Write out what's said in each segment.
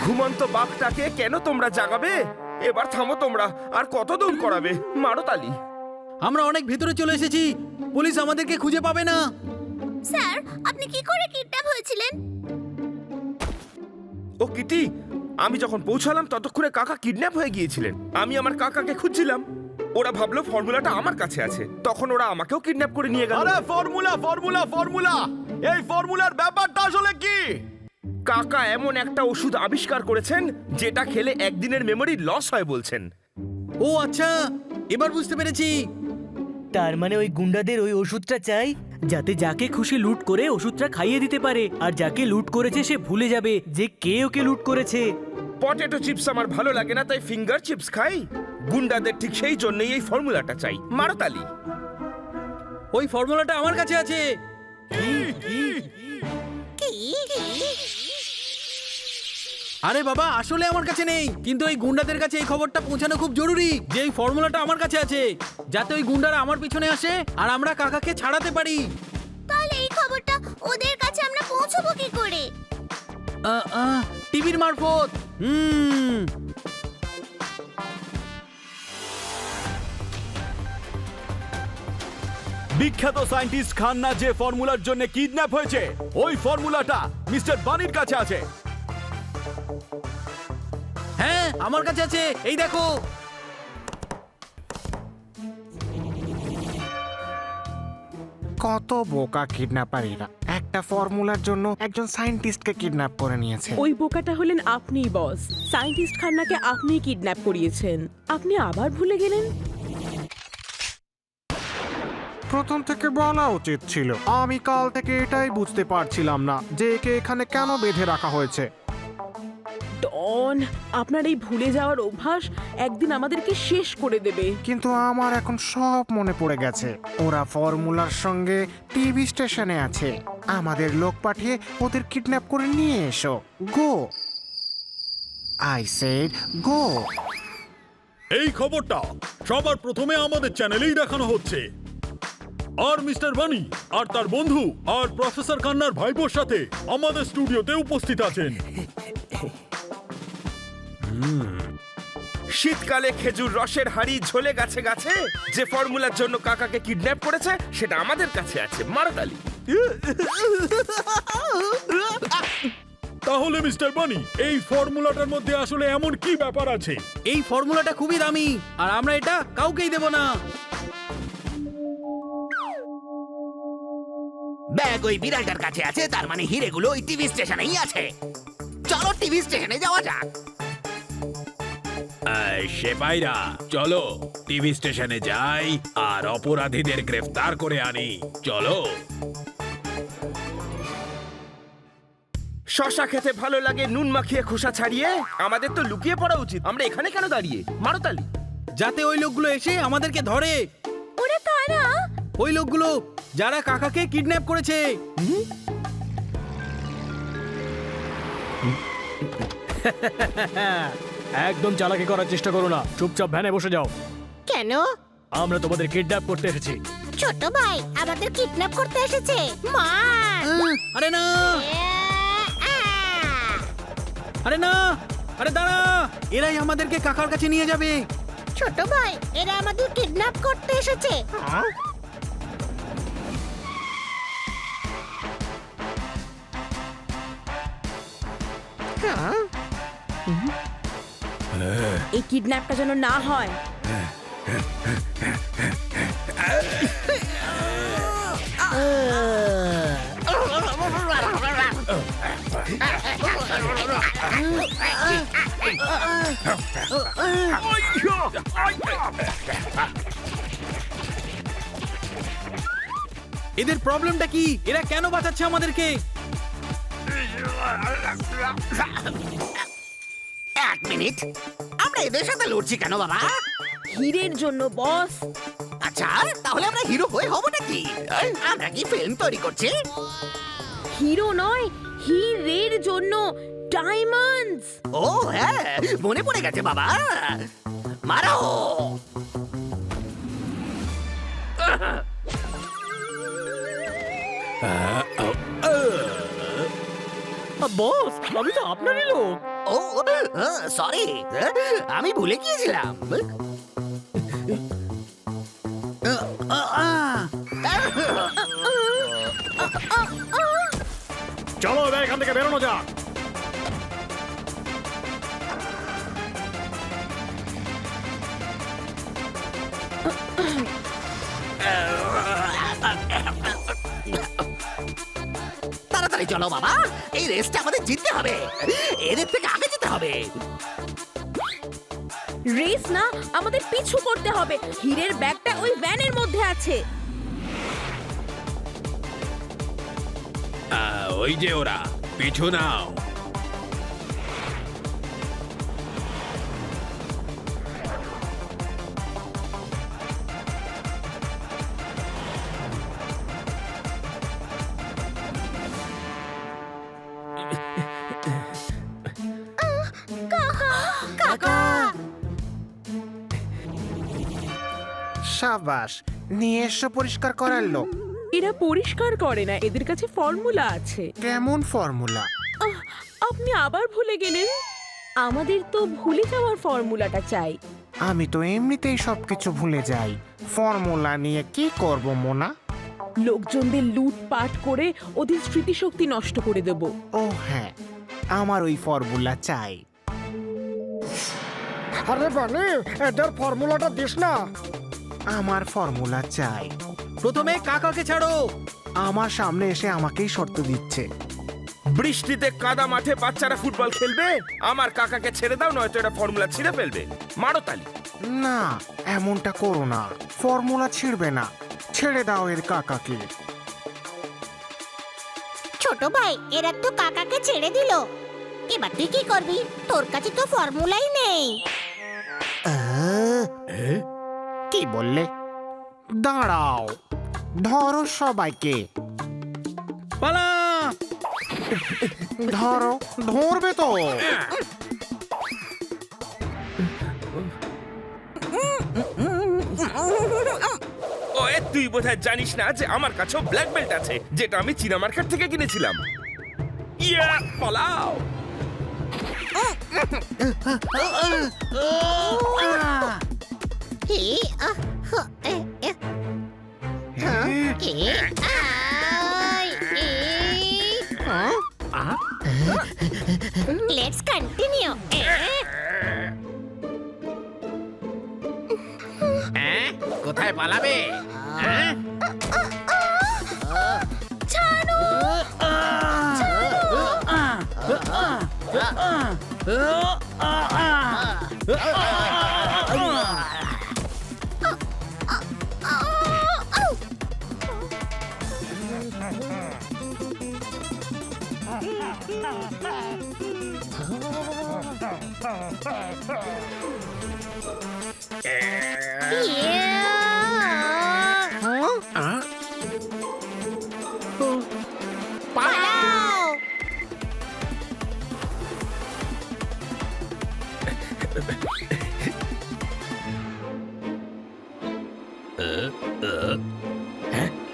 ঘুমন্ত বাঘটাকে কেন তোমরা জাগাবে? এবার থামো তোমরা, আর কত দৌড় করাবে? মারো তালি। আমরা অনেক ভেতরে চলে এসেছি, পুলিশ আমাদেরকে খুঁজে পাবে না। স্যার, আপনি কি করে কিডন্যাপ হয়েছিলেন? ও কিটি, আমি যখন পৌঁছালাম ততক্ষণে কাকা কিডন্যাপ হয়ে গিয়েছিলেন। আমি আমার কাকাকে খুঁজছিলাম, ওরা ভাবলো ফর্মুলাটা আমার কাছে আছে, তখন ওরা আমাকেও কিডন্যাপ করে নিয়ে গেল। আরে ফর্মুলা ফর্মুলা ফর্মুলা, এই ফর্মুলার ব্যাপারটা আসলে কি? কাকা এমন একটা ওষুধ আবিষ্কার করেছেন যেটা খেলে একদিনের মেমরি লস হয় বলছেন। ও আচ্ছা, এবার বুঝতে পেরেছি। তার মানে ওই গুন্ডাদের ওই ওষুধটা চাই, যাতে যাকে খুশি লুট করে ওষুধটা খাইয়ে দিতে পারে, আর যাকে লুট করেছে সে ভুলে যাবে যে কে ওকে লুট করেছে। পটেটো চিপস আমার ভালো লাগে না, তাই ফিঙ্গার চিপস খাই। গুন্ডাদের ঠিক সেই জন্যই এই ফর্মুলাটা চাই। মারো তালি। ওই ফর্মুলাটা আমার কাছে আছে। আরে বাবা, আসলে আমার কাছে নেই, কিন্তু ওই গুন্ডাদের কাছে এই খবরটা পৌঁছানো খুব জরুরি যে এই ফর্মুলাটা আমার কাছে আছে, যাতে ওই গুন্ডারা আমার পিছনে আসে আর আমরা কাকাকে ছাড়াতে পারি। তাহলে এই খবরটা ওদের কাছে আমরা পৌঁছবো কি করে? টিভির মারফত। বিখ্যাত সায়েন্টিস্ট খান্না যে ফর্মুলার জন্য কিডন্যাপ হয়েছে, ওই ফর্মুলাটা মিস্টার বানির কাছে আছে। হ্যাঁ, আমার কাছে আছে, এই দেখো। কত বোকা কিডন্যাপারীরা একটা ফর্মুলার জন্য একজন সায়েন্টিস্টকে কিডন্যাপ করে নিয়েছে। ওই বোকাটা হলেন আপনিই বস। সায়েন্টিস্ট খান্নাকে আপনিই কিডন্যাপ করিয়েছেন। আপনি আবার ভুলে গেলেন? প্রথম থেকে বলা উচিত ছিল। আমি কাল থেকে এটাই বুঝতে পারছিলাম না যে একে এখানে কেন বেঁধে রাখা হয়েছে। ডন, আপনার এই ভুলে যাওয়ার অভ্যাস একদিন আমাদেরকে শেষ করে দেবে। কিন্তু আমার এখন সব মনে পড়ে গেছে। ওরা ফর্মুলার সঙ্গে টিভি স্টেশনে আছে। আমাদের লোক পাঠিয়ে ওদের কিডন্যাপ করে নিয়ে এসো। গো, আই সেড গো। এই খবরটা সবার প্রথমে আমাদের চ্যানেলেই দেখানো হচ্ছে। আর মিস্টার বানি আর তার বন্ধু আর প্রফেসর খান্নার ভাইপোর সাথে আমাদের স্টুডিওতে উপস্থিত আছেন। শীতকালে খেজুর রসের হাড়ি ঝোলে গাছে গাছে যে ফর্মুলার জন্য কাকাকে কিডন্যাপ করেছে সেটা আমাদের কাছে আছে। মারো তালি। তাহলে মিস্টার বানি, এই ফর্মুলাটার মধ্যে আসলে এমন কি ব্যাপার আছে? এই ফর্মুলাটা খুবই দামি, আর আমরা এটা কাউকেই দেব না। ব্যাগ ওই বিড়ালটার কাছে আছে, তার মানে হিরেগুলো ওই টিভি স্টেশনেই আছে। চলো টিভি স্টেশনে যাওয়া যাক। সেপাইরা, চলো টিভি স্টেশনে যাই আর অপরাধীদের গ্রেফতার করে আনি। চলো। শশা খেতে ভালো লাগে নুন মাখিয়ে খোসা ছাড়িয়ে। আমাদের তো লুকিয়ে পড়া উচিত। আমরা এখানে কেন দাঁড়িয়ে? মারো তালি। যাতে ওই লোকগুলো এসে আমাদেরকে ধরে। ওরা কারা? ওই লোকগুলো যারা কাকাকে কিডন্যাপ করেছে। একদম চালাকি করার চেষ্টা করো না, চুপচাপ ভ্যানে বসে যাও। কেন? আমরা তোমাদের কিডন্যাপ করতে এসেছি। ছোট ভাই আমাদের কিডন্যাপ করতে এসেছে। মার! আরে না, আরে না, আরে দাঁড়া, এরাই আমাদেরকে কাকার কাছে নিয়ে যাবে। ছোট ভাই, এরা আমাদের কিডন্যাপ করতে এসেছে। এই কিডন্যাপটা যেন না হয়। এদের প্রবলেমটা কি? এরা কেন বাঁচাচ্ছে আমাদেরকে? এক মিনিট, আমরা এদের সাথে লড়ছি কেন বাবা? হিরের জন্য বস। আচ্ছা, তাহলে আমরা হিরো হয়ে হব নাকি? আমরা কি ফিল্ম তৈরি করছি? হিরো নয়, হীরের জন্য ডায়মন্ডস। ও হ্যাঁ, মনে পড়ে গেছে বাবা। মারো। বস আমি তো আপনারই লোক। ও সরি, আমি ভুলে গিয়েছিলাম। চলো এবার এখান থেকে বেরোনো যাক। তাড়াতাড়ি চলো বাবা, এই রেসটা আমাদের জিততে হবে। এদের থেকে আগে যেতে হবে। রেস না, আমাদের পিছু করতে হবে। হীরের ব্যাগটা ওই ভ্যানের মধ্যে আছে। ওই যে ওরা, পিছু নাও। সাবাস, নিয়ে এসো পরিষ্কার করার লোক। এরা পরিষ্কার করে না, এদের কাছে ফর্মুলা আছে। কেমন ফর্মুলা? আপনি আবার ভুলে গেলেন। আমাদের তো ভুলে যাওয়ার ফর্মুলাটা চাই। আমি তো এমনিতেই সবকিছু ভুলে যাই। ফর্মুলা নিয়ে কি করব মোনা? লোকজনদের লুটপাট করে ওদের স্মৃতিশক্তি নষ্ট করে দেব। ও হ্যাঁ, আমার ওই ফর্মুলা চাই। আরে বানি, এদের ফর্মুলাটা দিস না। আমার ফর্মুলা চাই। প্রথমে কাকাকে ছাড়ো। আমার সামনে এসে আমাকেই শর্ত দিচ্ছে। বৃষ্টিতে কাদা মাঠে বাচ্চারা ফুটবল খেলবে? আমার কাকাকে ছেড়ে দাও, নয়তো এটা ফর্মুলা ছিঁড়ে ফেলবে। মারো তালি। না, এমনটা করো না। ফর্মুলা ছিড়বে না, ছেড়ে দাও এর কাকাকে। ছোট ভাই, এরা তো কাকাকে ছেড়ে দিল। এবার তুই কি করবি? তোর কাছে তো ফর্মুলাই নেই। কি বললে? দাঁড়াও, ধরো সবাইকে। পালা। ধরো, ধরবে তো। ওয়ে, তুই বোধহয় জানিস না যে আমার কাছেও ব্ল্যাক বেল্ট আছে, যেটা আমি চীনা মার্কেট থেকে কিনেছিলাম। ইয়া, পালাও। হে, আহ, হ, এ, এ, হ, এ, আই, এ, Let's continue. কোথায় পালাবে? পালাও।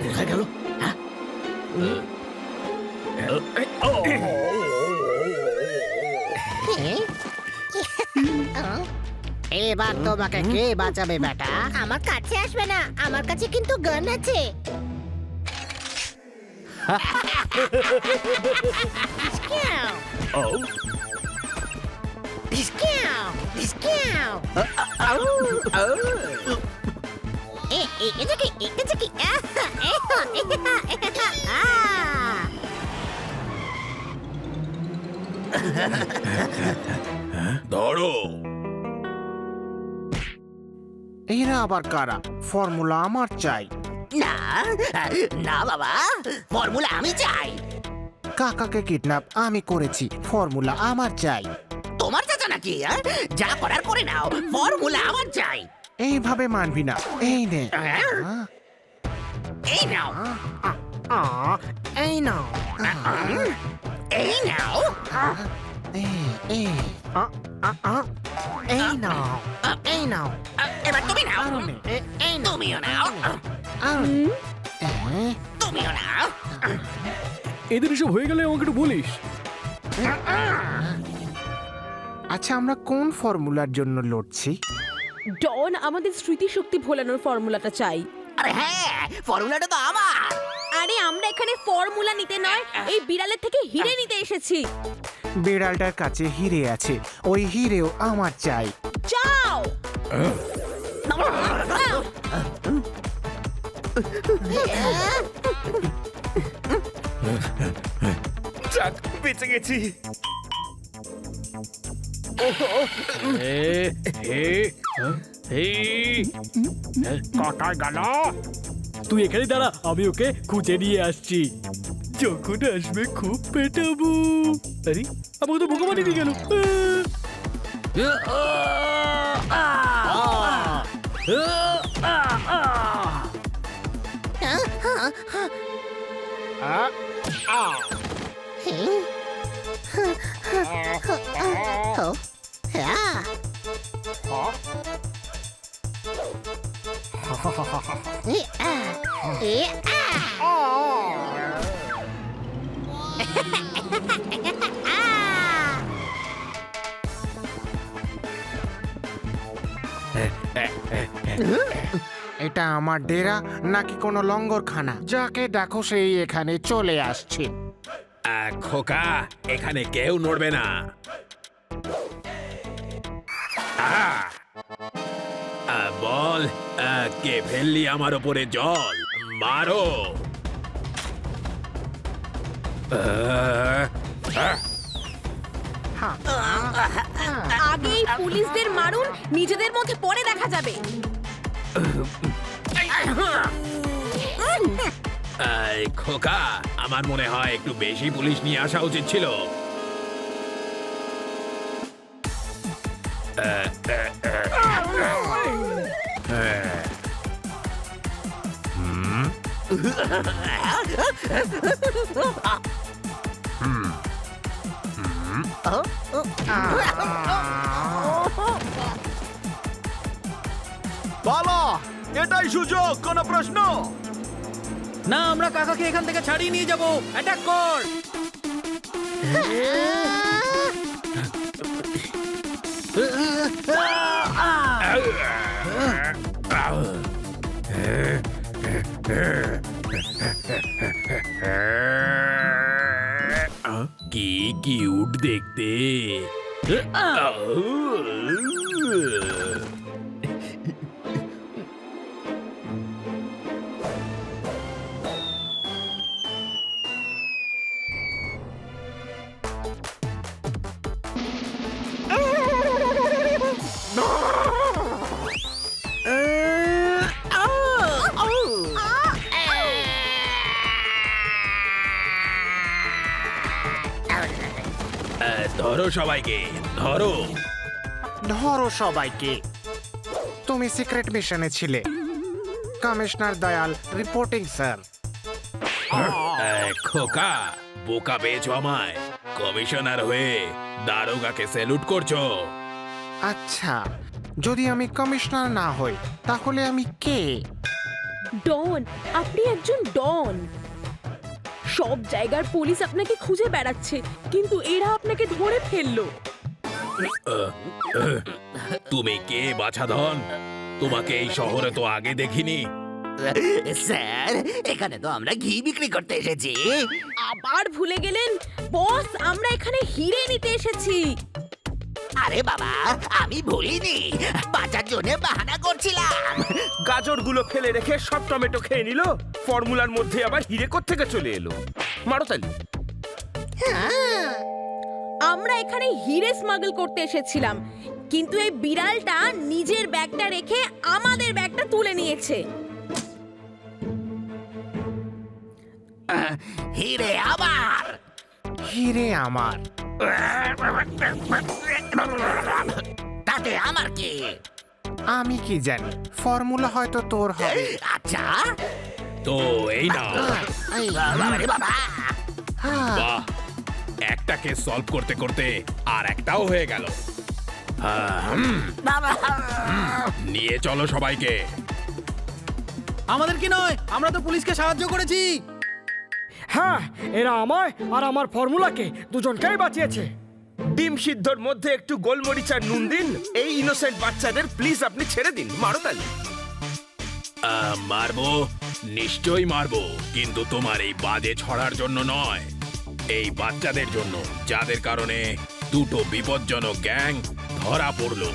কোথায় গেল? এবার তোমাকে কে বাঁচাবে বেটা? আমার কাছে আসবে না, আমার কাছে কিন্তু গান আছে। Discount. Discount. Discount. এটা কি? ধরো। এরা আবার কারা? ফর্মুলা আমার চাই। না না বাবা, ফর্মুলা আমি চাই। কাকাকে কিডন্যাপ আমি করেছি, ফর্মুলা আমার চাই। তোমার চাচা নাকি? যা করার করে নাও, ফর্মুলা আমার চাই। এইভাবে মানবি না। এই নে। এই নাও। এই নাও। এই নাও। এই নাও, এই নাও, এবার তুমি নাও। এই নাও, তুমিও নাও। তুমিও নাও। এদের এসব হয়ে গেলে আমাকে একটু বলিস। আচ্ছা আমরা কোন ফর্মুলার জন্য লড়ছি? ডন আমাদের স্মৃতিশক্তি ভোলানোর ফর্মুলাটা চাই। আরে হ্যাঁ, ফর্মুলাটা তো আমার। আরে আমরা এখানে ফর্মুলা নিতে নয়, এই বিড়ালের থেকে হিরে নিতে এসেছি। বিড়ালটার কাছে হিরে আছে, ওই হিরেও আমার চাই। যাও। যাক, বেঁচে গেছি। কাটায় গেল। তুই এখানে দাঁড়া, আমি ওকে খুঁজে নিয়ে আসছি। যখন আসবে খুব পেটাবো। আরে আমাকে তো বোকা বানিয়ে দিয়ে গেল। এটা আমার ডেরা নাকি কোনো লঙ্গরখানা? যাকে দেখো সেই এখানে চলে আসছে। খোকা, এখানে কেউ নড়বে না। বল, কে ফেললি আমার ওপরে জল? মারো। আগেই পুলিশদের মারুন, নিজেদের মধ্যে পরে দেখা যাবে। খোকা, আমার মনে হয় একটু বেশি পুলিশ নিয়ে আসা উচিত ছিল। বলো, এটাই সুযোগ, কোনো প্রশ্ন? না, আমরা কাকাকে এখান থেকে ছাড়িয়ে নিয়ে যাবো। অ্যাটাক কর। কি কিউট দেখতে। ধরো সবাইকে, ধরো। ধরো সবাইকে। তুমি সিক্রেট মিশনে ছিলে। Commissioner Dayal reporting sir. খোকা, বোকা পেয়েছো আমায়। কমিশনার হয়ে দারোগাকে স্যালুট করছো। আচ্ছা, যদি আমি কমিশনার না হই তাহলে আমি কে? ডন, আপনি একজন ডন। সব জায়গার পুলিশ আপনাকে খুঁজে বেড়াচ্ছে, কিন্তু এরা আপনাকে ধরে ফেললো। তুমি কে বাছাধন? তোমাকে এই শহরে তো আগে দেখিনি। স্যার, এখানে তো আমরা ঘি বিক্রি করতে এসেছি। আবার ভুলে গেলেন বস, আমরা এখানে হিরে নিতে এসেছি। আরে বাবা, আমি ভুলিনি, বাঁচার জন্য বাহানা করছিলাম। গাজরগুলো ফেলে রেখে সব টমেটো খেয়ে নিল। ফর্মুলার মধ্যে আবার হিরে কোত্থেকে চলে এলো? মারো তালি। আমরা এখানে হিরে স্মাগল করতে এসেছিলাম, কিন্তু এই বিড়ালটা নিজের ব্যাগটা রেখে আমাদের ব্যাগটা তুলে নিয়েছে। হিরে আমার। হিরে আমার। তাতে আমার কি? আমি কি জানি, ফর্মুলা হয়তো তোর হবে। আচ্ছা, তো এই নাও। বাবা রে বাবা। বাহ, একটা কেস সলভ করতে করতে আর একটাও হয়ে গেল। নিয়ে চলো সবাইকে। আমাদের কি নয়, আমরা তো পুলিশকে সাহায্য করেছি। হ্যাঁ, এরা আমায় আর আমার ফর্মুলাকে দুজনকেই বাঁচিয়েছে। ডিম সিদ্ধর মধ্যে একটু গোলমরিচ আর নুন দিন। এই ইনোসেন্ট বাচ্চাদের প্লিজ আপনি ছেড়ে দিন। মারো তালি। মারবো, নিশ্চয়ই মারবো, কিন্তু তোমার এই বাজে ছড়ার জন্য নয়, এই বাচ্চাদের জন্য, যাদের কারণে দুটো বিপজ্জনক গ্যাং ধরা পড়লো।